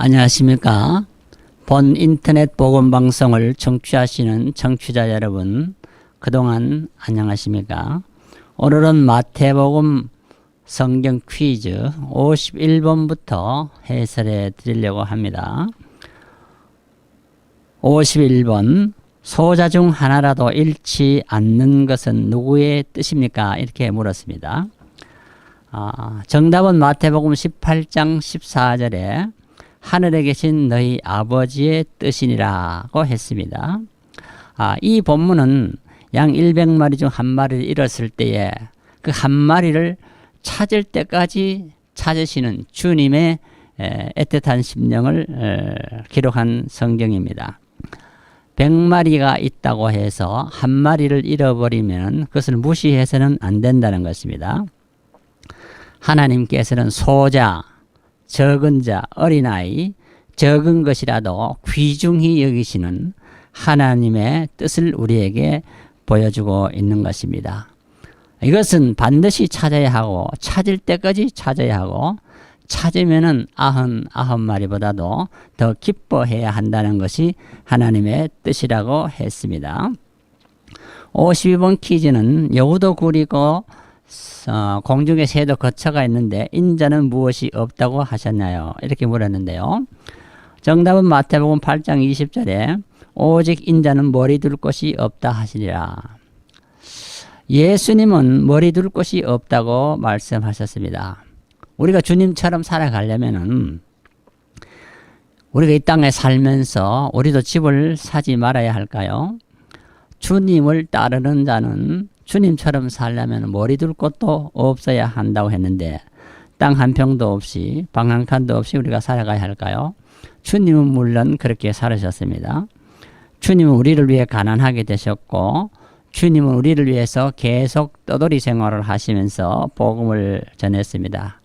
안녕하십니까. 본 인터넷 복음방송을 청취하시는 청취자 여러분, 그동안 안녕하십니까. 오늘은 마태복음 성경 퀴즈 51번부터 해설해 드리려고 합니다. 51번, 소자 중 하나라도 잃지 않는 것은 누구의 뜻입니까? 이렇게 물었습니다. 정답은 마태복음 18장 14절에 하늘에 계신 너희 아버지의 뜻이니라고 했습니다. 이 본문은 양 100마리 중 한 마리를 잃었을 때에 그 한 마리를 찾을 때까지 찾으시는 주님의 애틋한 심령을 기록한 성경입니다. 100마리가 있다고 해서 한 마리를 잃어버리면 그것을 무시해서는 안 된다는 것입니다. 하나님께서는 소자, 적은 자, 어린아이, 적은 것이라도 귀중히 여기시는 하나님의 뜻을 우리에게 보여주고 있는 것입니다. 이것은 반드시 찾아야 하고 찾을 때까지 찾아야 하고 찾으면은 99마리보다도 더 기뻐해야 한다는 것이 하나님의 뜻이라고 했습니다. 52번 퀴즈는 여우도 구리고 공중의 새도 거처가 있는데 인자는 무엇이 없다고 하셨나요? 이렇게 물었는데요. 정답은 마태복음 8장 20절에 오직 인자는 머리 둘 곳이 없다 하시리라. 예수님은 머리 둘 곳이 없다고 말씀하셨습니다. 우리가 주님처럼 살아가려면은 우리가 이 땅에 살면서 우리도 집을 사지 말아야 할까요? 주님을 따르는 자는 주님처럼 살려면 머리 둘 곳도 없어야 한다고 했는데 땅 한 평도 없이 방 한 칸도 없이 우리가 살아가야 할까요? 주님은 물론 그렇게 살으셨습니다. 주님은 우리를 위해 가난하게 되셨고 주님은 우리를 위해서 계속 떠돌이 생활을 하시면서 복음을 전했습니다.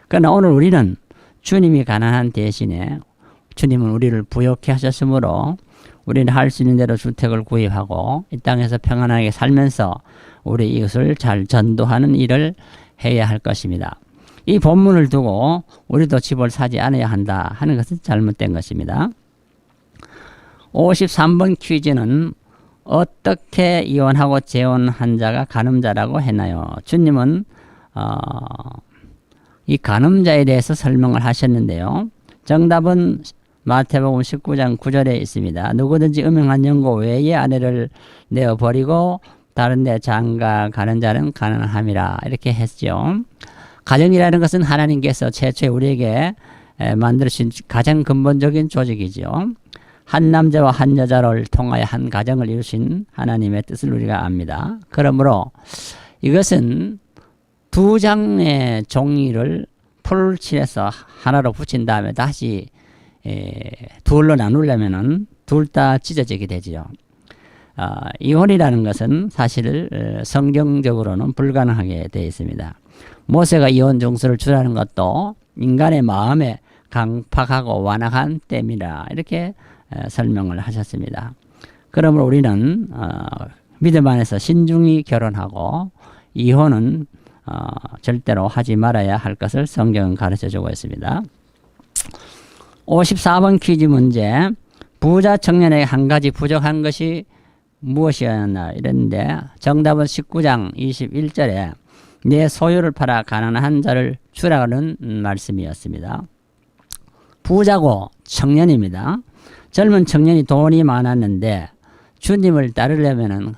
그러나 오늘 우리는 주님이 가난한 대신에 주님은 우리를 부욕해 하셨으므로 우리는 할 수 있는 대로 주택을 구입하고 이 땅에서 평안하게 살면서 우리 이웃을 잘 전도하는 일을 해야 할 것입니다. 이 본문을 두고 우리도 집을 사지 않아야 한다 하는 것은 잘못된 것입니다. 53번 퀴즈는 어떻게 이혼하고 재혼한 자가 간음자라고 했나요? 주님은 이 간음자에 대해서 설명을 하셨는데요. 정답은 마태복음 19장 9절에 있습니다. 누구든지 음행한 영고 외에 아내를 내어버리고 다른 데 장가 가는 자는 가난함이라 이렇게 했죠. 가정이라는 것은 하나님께서 최초에 우리에게 만들어주신 가장 근본적인 조직이죠. 한 남자와 한 여자를 통하여 한 가정을 이루신 하나님의 뜻을 우리가 압니다. 그러므로 이것은 두 장의 종이를 풀을 칠해서 하나로 붙인 다음에 다시 둘로 나누려면은 둘 다 찢어지게 되지요. 이혼이라는 것은 사실 성경적으로는 불가능하게 되어 있습니다. 모세가 이혼 종서를 주라는 것도 인간의 마음에 강팍하고 완악한 때문이라 이렇게 설명을 하셨습니다. 그러므로 우리는 믿음 안에서 신중히 결혼하고 이혼은 절대로 하지 말아야 할 것을 성경은 가르쳐주고 있습니다. 54번 퀴즈 문제, 부자 청년에게 한 가지 부족한 것이 무엇이었나 이랬는데 정답은 19장 21절에 내 소유를 팔아 가난한 자를 주라는 말씀이었습니다. 부자고 청년입니다. 젊은 청년이 돈이 많았는데 주님을 따르려면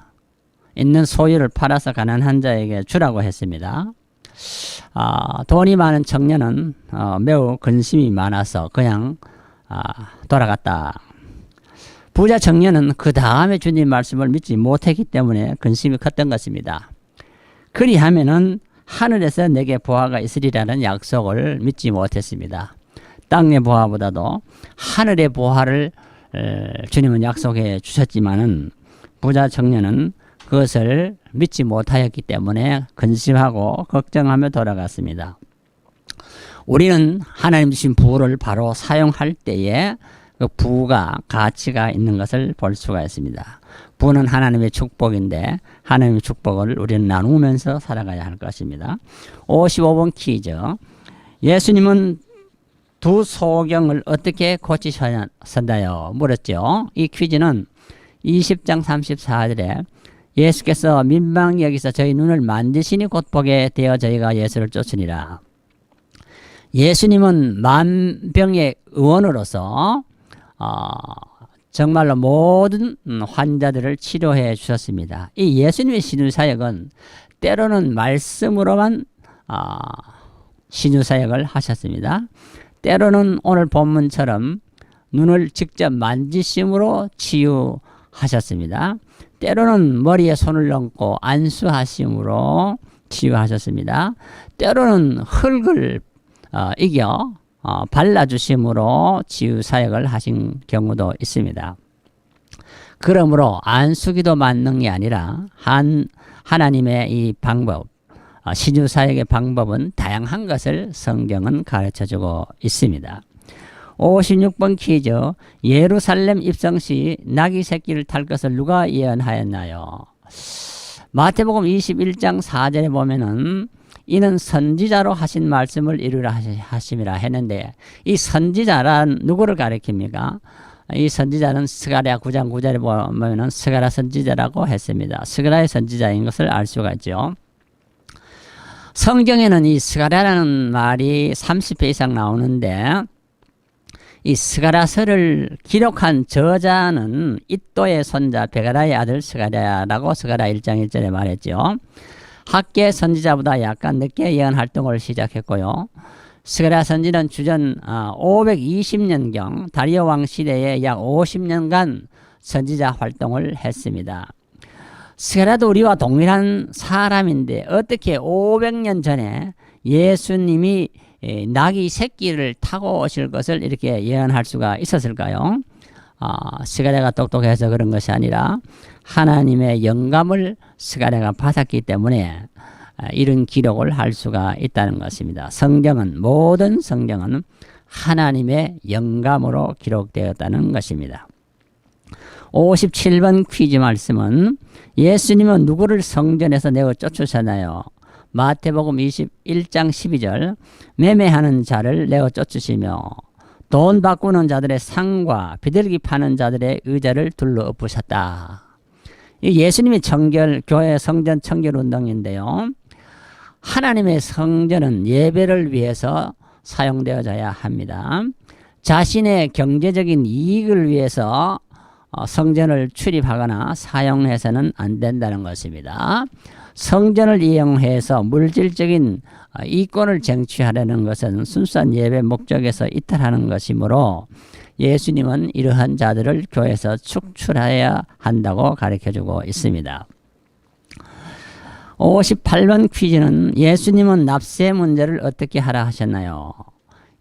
있는 소유를 팔아서 가난한 자에게 주라고 했습니다. 돈이 많은 청년은 매우 근심이 많아서 그냥 돌아갔다. 부자 청년은 그 다음에 주님 말씀을 믿지 못했기 때문에 근심이 컸던 것입니다. 그리하면은 하늘에서 내게 보화가 있으리라는 약속을 믿지 못했습니다. 땅의 보화보다도 하늘의 보화를 주님은 약속해 주셨지만은 부자 청년은 그것을 믿지 못하였기 때문에 근심하고 걱정하며 돌아갔습니다. 우리는 하나님 주신 부를 바로 사용할 때에 그 부가 가치가 있는 것을 볼 수가 있습니다. 부는 하나님의 축복인데 하나님의 축복을 우리는 나누면서 살아가야 할 것입니다. 55번 퀴즈. 예수님은 두 소경을 어떻게 고치셨나요? 물었죠. 이 퀴즈는 20장 34절에 예수께서 민방위 여기서 저희 눈을 만지시니 곧 보게 되어 저희가 예수를 쫓으니라. 예수님은 만병의 의원으로서 정말로 모든 환자들을 치료해 주셨습니다. 이 예수님의 신유사역은 때로는 말씀으로만 신유사역을 하셨습니다. 때로는 오늘 본문처럼 눈을 직접 만지심으로 치유하셨습니다. 때로는 머리에 손을 얹고 안수하심으로 치유하셨습니다. 때로는 흙을 이겨 발라주심으로 치유사역을 하신 경우도 있습니다. 그러므로 안수기도 만능이 아니라 하나님의 이 방법, 신유사역의 방법은 다양한 것을 성경은 가르쳐주고 있습니다. 56번 퀴즈. 예루살렘 입성 시 나귀 새끼를 탈 것을 누가 예언하였나요? 마태복음 21장 4절에 보면은 이는 선지자로 하신 말씀을 이루라 하심이라 했는데, 이 선지자란 누구를 가리킵니까? 이 선지자는 스가랴 9장 9절에 보면은 스가랴 선지자라고 했습니다. 스가랴의 선지자인 것을 알 수가 있죠. 성경에는 이 스가랴라는 말이 30회 이상 나오는데, 이 스가랴서를 기록한 저자는 이또의 손자 베가라의 아들 스가랴라고 스가랴 1장 1절에 말했죠. 학계 선지자보다 약간 늦게 예언 활동을 시작했고요. 스가랴 선지는 주전 520년경 다리오 왕 시대에 약 50년간 선지자 활동을 했습니다. 스가랴도 우리와 동일한 사람인데 어떻게 500년 전에 예수님이 나귀 새끼를 타고 오실 것을 이렇게 예언할 수가 있었을까요? 스가랴가 똑똑해서 그런 것이 아니라 하나님의 영감을 스가랴가 받았기 때문에 이런 기록을 할 수가 있다는 것입니다. 모든 성경은 하나님의 영감으로 기록되었다는 것입니다. 57번 퀴즈 말씀은 예수님은 누구를 성전에서 내어 쫓으셨나요? 마태복음 21장 12절. 매매하는 자를 내어 쫓으시며 돈 바꾸는 자들의 상과 비둘기 파는 자들의 의자를 둘러 엎으셨다. 이 예수님의 교회 성전 청결 운동인데요. 하나님의 성전은 예배를 위해서 사용되어져야 합니다. 자신의 경제적인 이익을 위해서 성전을 출입하거나 사용해서는 안 된다는 것입니다. 성전을 이용해서 물질적인 이권을 쟁취하려는 것은 순수한 예배 목적에서 이탈하는 것이므로 예수님은 이러한 자들을 교회에서 축출해야 한다고 가르쳐주고 있습니다. 58번 퀴즈는 예수님은 납세 문제를 어떻게 하라 하셨나요?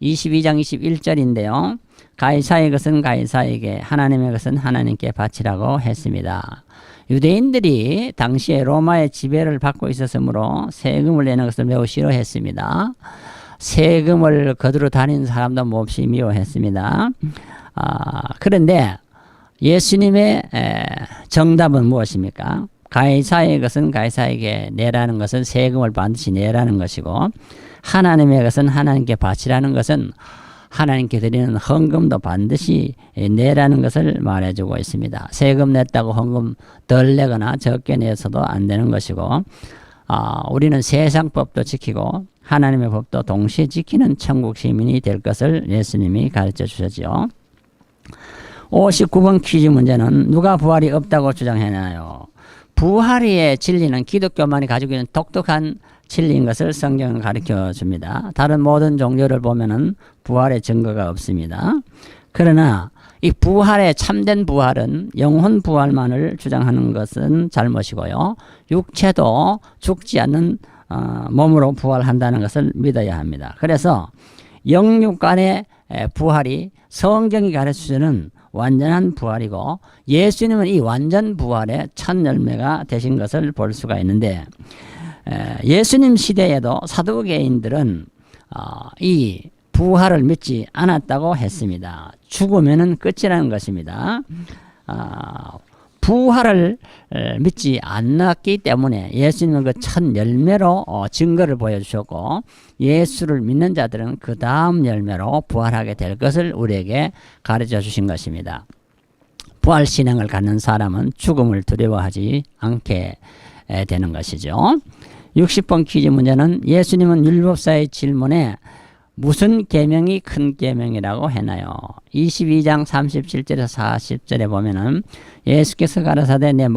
22장 21절인데요. 가이사의 것은 가이사에게, 하나님의 것은 하나님께 바치라고 했습니다. 유대인들이 당시에 로마의 지배를 받고 있었으므로 세금을 내는 것을 매우 싫어했습니다. 세금을 거두러 다니는 사람도 몹시 미워했습니다. 그런데 예수님의 정답은 무엇입니까? 가이사의 것은 가이사에게 내라는 것은 세금을 반드시 내라는 것이고, 하나님의 것은 하나님께 바치라는 것은 하나님께 드리는 헌금도 반드시 내라는 것을 말해주고 있습니다. 세금 냈다고 헌금 덜 내거나 적게 내서도 안 되는 것이고, 우리는 세상 법도 지키고 하나님의 법도 동시에 지키는 천국 시민이 될 것을 예수님이 가르쳐 주셨지요. 59번 퀴즈 문제는 누가 부활이 없다고 주장했나요? 부활의 진리는 기독교만이 가지고 있는 독특한 진리인 것을 성경은 가르쳐 줍니다. 다른 모든 종교를 보면은 부활의 증거가 없습니다. 그러나 이 부활의 참된 부활은 영혼 부활만을 주장하는 것은 잘못이고요. 육체도 죽지 않는 몸으로 부활한다는 것을 믿어야 합니다. 그래서 영육 간의 부활이 성경이 가르쳐주는 완전한 부활이고, 예수님은 이 완전 부활의 첫 열매가 되신 것을 볼 수가 있는데, 예수님 시대에도 사두개인들은 이 부활을 믿지 않았다고 했습니다. 죽으면은 끝이라는 것입니다. 부활을 믿지 않았기 때문에 예수님은 그 첫 열매로 증거를 보여주셨고, 예수를 믿는 자들은 그 다음 열매로 부활하게 될 것을 우리에게 가르쳐 주신 것입니다. 부활신앙을 갖는 사람은 죽음을 두려워하지 않게 되는 것이죠. 60번 퀴즈 문제는 예수님은 율법사의 질문에 무슨 계명이 큰 계명이라고 했나요? 22장 37절에서 40절에 보면은 예수께서 가라사대 내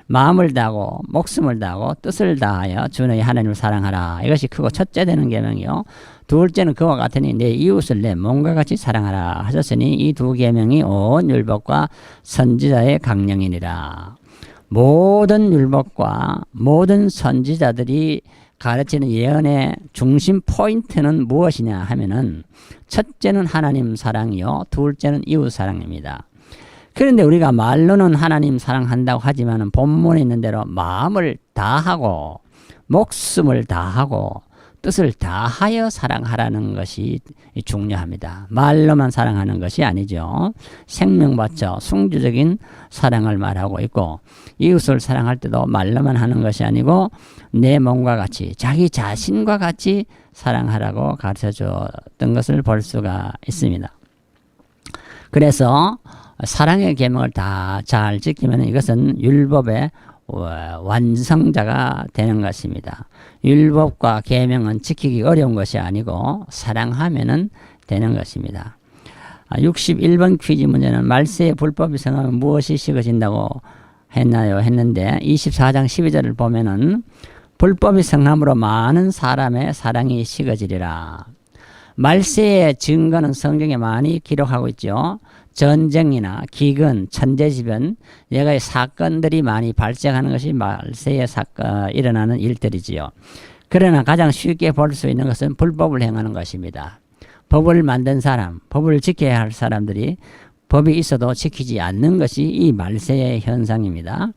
마음을 다하고 목숨을 다하고 뜻을 다하여 주 너희 하나님을 사랑하라. 이것이 크고 첫째 되는 계명이요. 둘째는 그와 같으니 내 이웃을 내 몸과 같이 사랑하라 하셨으니 이 두 계명이 온 율법과 선지자의 강령이니라. 모든 율법과 모든 선지자들이 가르치는 예언의 중심 포인트는 무엇이냐 하면은 첫째는 하나님 사랑이요, 둘째는 이웃 사랑입니다. 그런데 우리가 말로는 하나님 사랑한다고 하지만은 본문에 있는 대로 마음을 다하고 목숨을 다하고 뜻을 다하여 사랑하라는 것이 중요합니다. 말로만 사랑하는 것이 아니죠. 생명 바쳐 순교적인 사랑을 말하고 있고, 이웃을 사랑할 때도 말로만 하는 것이 아니고 내 몸과 같이 자기 자신과 같이 사랑하라고 가르쳐 줬던 것을 볼 수가 있습니다. 그래서 사랑의 계명을 다 잘 지키면 이것은 율법의 완성자가 되는 것입니다. 율법과 계명은 지키기 어려운 것이 아니고 사랑하면은 되는 것입니다. 61번 퀴즈 문제는 말세의 불법이 성하면 무엇이 식어진다고 했나요? 했는데 24장 12절을 보면은 불법이 성함으로 많은 사람의 사랑이 식어지리라. 말세의 증거는 성경에 많이 기록하고 있죠. 전쟁이나 기근, 천재지변, 여가의 사건들이 많이 발생하는 것이 말세에 일어나는 일들이지요. 그러나 가장 쉽게 볼 수 있는 것은 불법을 행하는 것입니다. 법을 만든 사람, 법을 지켜야 할 사람들이 법이 있어도 지키지 않는 것이 이 말세의 현상입니다.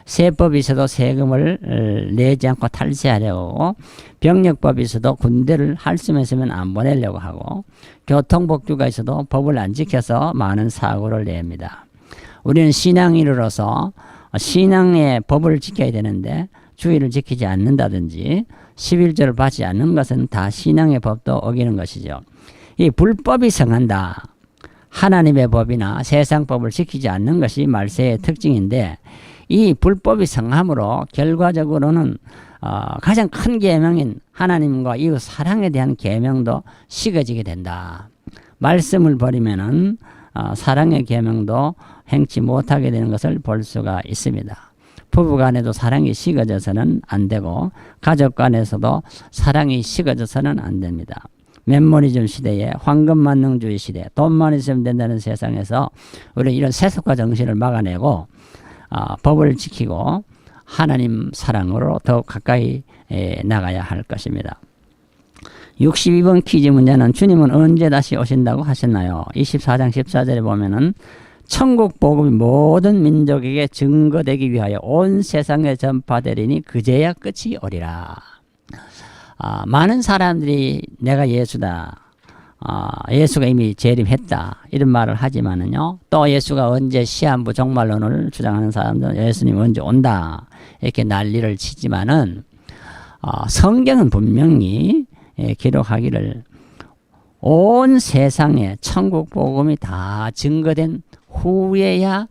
세법이 있어도 세금을 내지 않고 탈세하려고 하고, 병력법이 있어도 군대를 할수면 쓰면 안 보내려고 하고, 교통법규가 있어도 법을 안 지켜서 많은 사고를 냅니다. 우리는 신앙인으로서 신앙의 법을 지켜야 되는데 주의를 지키지 않는다든지 11조를 받지 않는 것은 다 신앙의 법도 어기는 것이죠. 이 불법이 성한다. 하나님의 법이나 세상 법을 지키지 않는 것이 말세의 특징인데, 이 불법이 성함으로 결과적으로는 가장 큰 계명인 하나님과 이웃 사랑에 대한 계명도 식어지게 된다. 말씀을 버리면은 사랑의 계명도 행치 못하게 되는 것을 볼 수가 있습니다. 부부 간에도 사랑이 식어져서는 안 되고, 가족 간에서도 사랑이 식어져서는 안 됩니다. 메모리즘 시대에 황금만능주의 시대, 돈만 있으면 된다는 세상에서 우리는 이런 세속화 정신을 막아내고 법을 지키고 하나님 사랑으로 더욱 가까이 나가야 할 것입니다. 62번 퀴즈 문제는 주님은 언제 다시 오신다고 하셨나요? 24장 14절에 보면은 천국 복음이 모든 민족에게 증거되기 위하여 온 세상에 전파되리니 그제야 끝이 오리라. 많은 사람들이 내가 예수다, 예수가 이미 재림했다, 이런 말을 하지만은요, 또 예수가 언제 시한부 종말론을 주장하는 사람들은 예수님 언제 온다 이렇게 난리를 치지만은 성경은 분명히 기록하기를 온 세상에 천국 복음이 다 증거된 후에야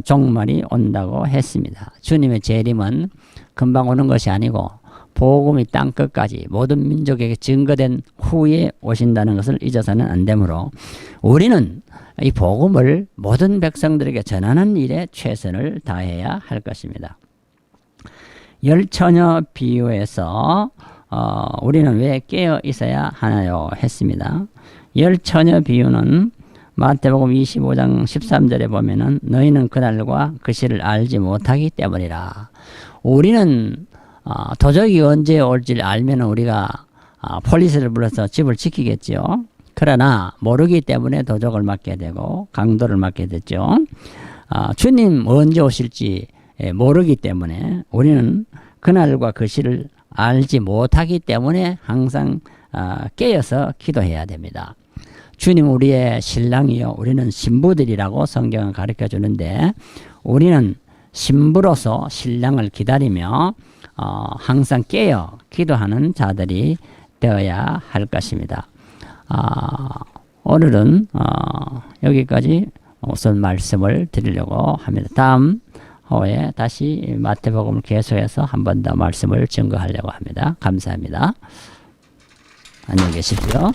종말이 온다고 했습니다. 주님의 재림은 금방 오는 것이 아니고 복음이 땅끝까지 모든 민족에게 증거된 후에 오신다는 것을 잊어서는 안 되므로 우리는 이 복음을 모든 백성들에게 전하는 일에 최선을 다해야 할 것입니다. 열처녀 비유에서 우리는 왜 깨어 있어야 하나요? 했습니다. 열처녀 비유는 마태복음 25장 13절에 보면은 너희는 그날과 그 시를 알지 못하기 때문이라. 우리는 도적이 언제 올지 알면 우리가 폴리스를 불러서 집을 지키겠죠. 그러나 모르기 때문에 도적을 맞게 되고 강도를 맞게 됐죠. 주님 언제 오실지 모르기 때문에 우리는 그날과 그 시를 알지 못하기 때문에 항상 깨어서 기도해야 됩니다. 주님 우리의 신랑이요, 우리는 신부들이라고 성경은 가르쳐 주는데 우리는 신부로서 신랑을 기다리며 항상 깨어 기도하는 자들이 되어야 할 것입니다. 오늘은 여기까지 우선 말씀을 드리려고 합니다. 다음 호에 다시 마태복음을 계속해서 한 번 더 말씀을 증거하려고 합니다. 감사합니다. 안녕히 계십시오.